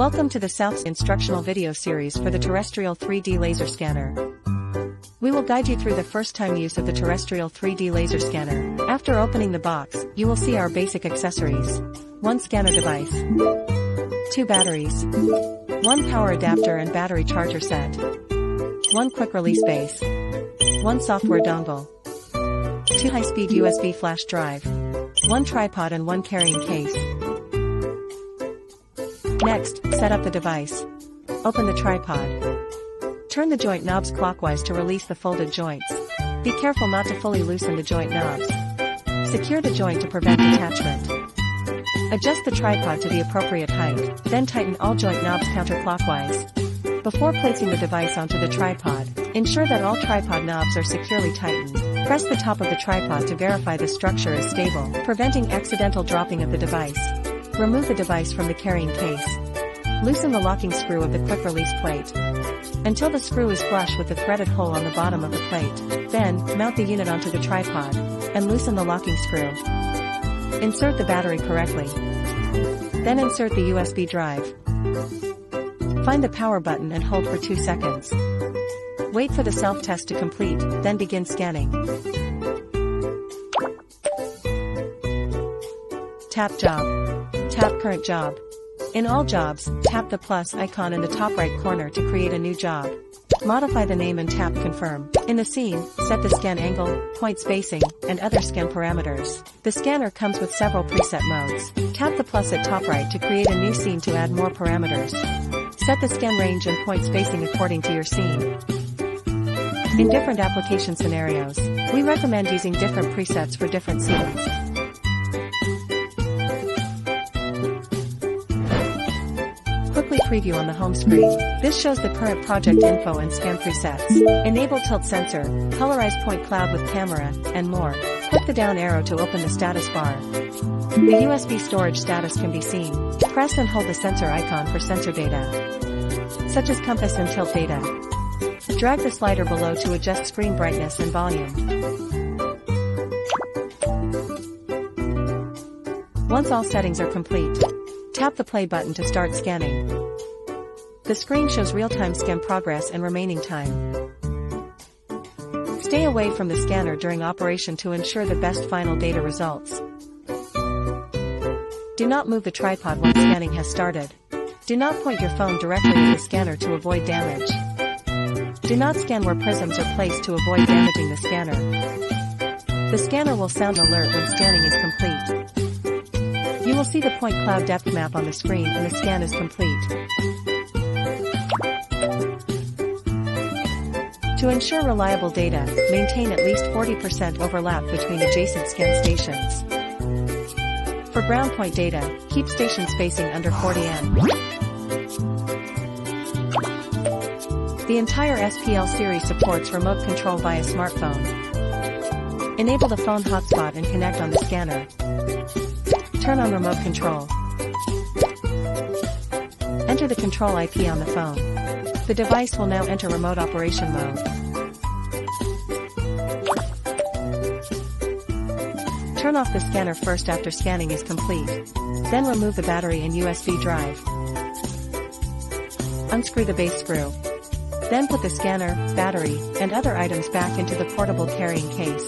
Welcome to the SOUTH instructional video series for the Terrestrial 3D laser scanner. We will guide you through the first time use of the Terrestrial 3D laser scanner. After opening the box, you will see our basic accessories. 1 scanner device, 2 batteries, 1 power adapter and battery charger set, 1 quick release base, 1 software dongle, 2 high-speed USB flash drive, 1 tripod and 1 carrying case. Next, set up the device. Open the tripod. Turn the joint knobs clockwise to release the folded joints. Be careful not to fully loosen the joint knobs. Secure the joint to prevent detachment. Adjust the tripod to the appropriate height, then tighten all joint knobs counterclockwise. Before placing the device onto the tripod, ensure that all tripod knobs are securely tightened. Press the top of the tripod to verify the structure is stable, preventing accidental dropping of the device. Remove the device from the carrying case. Loosen the locking screw of the quick release plate until the screw is flush with the threaded hole on the bottom of the plate. Then, mount the unit onto the tripod and loosen the locking screw. Insert the battery correctly. Then insert the USB drive. Find the power button and hold for 2 seconds. Wait for the self-test to complete, then begin scanning. Tap job. Tap current job. In all jobs, tap the plus icon in the top right corner to create a new job. Modify the name and tap confirm. In the scene, set the scan angle, point spacing, and other scan parameters. The scanner comes with several preset modes. Tap the plus at top right to create a new scene to add more parameters. Set the scan range and point spacing according to your scene. In different application scenarios, we recommend using different presets for different scenes. Quickly preview on the home screen. This shows the current project info and scan presets. Enable tilt sensor, colorize point cloud with camera, and more. Click the down arrow to open the status bar. The USB storage status can be seen. Press and hold the sensor icon for sensor data, such as compass and tilt data. Drag the slider below to adjust screen brightness and volume. Once all settings are complete, tap the play button to start scanning. The screen shows real-time scan progress and remaining time. Stay away from the scanner during operation to ensure the best final data results. Do not move the tripod once scanning has started. Do not point your phone directly at the scanner to avoid damage. Do not scan where prisms are placed to avoid damaging the scanner. The scanner will sound an alert when scanning is complete. You will see the point cloud depth map on the screen and the scan is complete. To ensure reliable data, maintain at least 40% overlap between adjacent scan stations. For ground point data, keep station spacing under 40 m. The entire SPL series supports remote control via smartphone. Enable the phone hotspot and connect on the scanner. Turn on remote control. Enter the control IP on the phone. The device will now enter remote operation mode. Turn off the scanner first after scanning is complete. Then remove the battery and USB drive. Unscrew the base screw. Then put the scanner, battery, and other items back into the portable carrying case.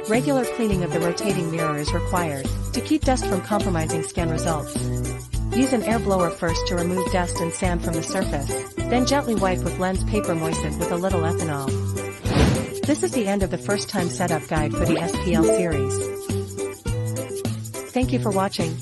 Regular cleaning of the rotating mirror is required to keep dust from compromising scan results. Use an air blower first to remove dust and sand from the surface, then gently wipe with lens paper moistened with a little ethanol. This is the end of the first time setup guide for the SPL series. Thank you for watching.